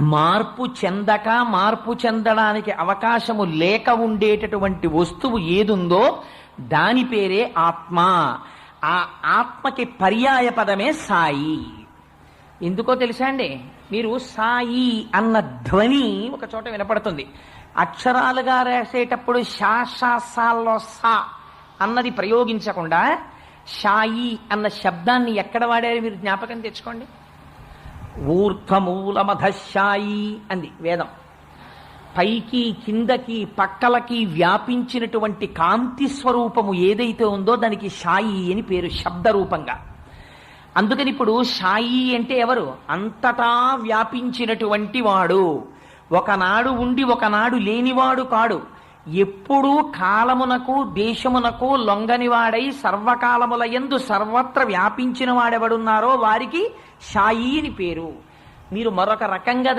మార్పు చెందక మార్పు చెందడానికి అవకాశము లేక ఉండేటటువంటి వస్తువు ఏదుందో దాని పేరే ఆత్మ. ఆ ఆత్మకి పర్యాయ పదమే సాయి. ఎందుకో తెలుసా అండి? మీరు సాయి అన్న ధ్వని ఒక చోట వినపడుతుంది. అక్షరాలుగా రాసేటప్పుడు షాషాసాల్లో సా అన్నది ప్రయోగించకుండా షాయి అన్న శబ్దాన్ని ఎక్కడ వాడారు మీరు జ్ఞాపకం తెచ్చుకోండి. ఊర్ధ్వమూలమధశాయి అంది వేదం. పైకి కిందకి పక్కలకి వ్యాపించినటువంటి కాంతి స్వరూపము ఏదైతే ఉందో దానికి షాయి అని పేరు, శబ్దరూపంగా. అందుకని ఇప్పుడు షాయి అంటే ఎవరు? అంతటా వ్యాపించినటువంటి వాడు. ఒకనాడు ఉండి ఒకనాడు లేనివాడు కాడు. ఎప్పుడూ కాలమునకు దేశమునకు లొంగనివాడై సర్వకాలముల యందు సర్వత్ర వ్యాపించిన వాడెవడున్నారో వారికి షాయి అని పేరు. మీరు మరొక రకంగా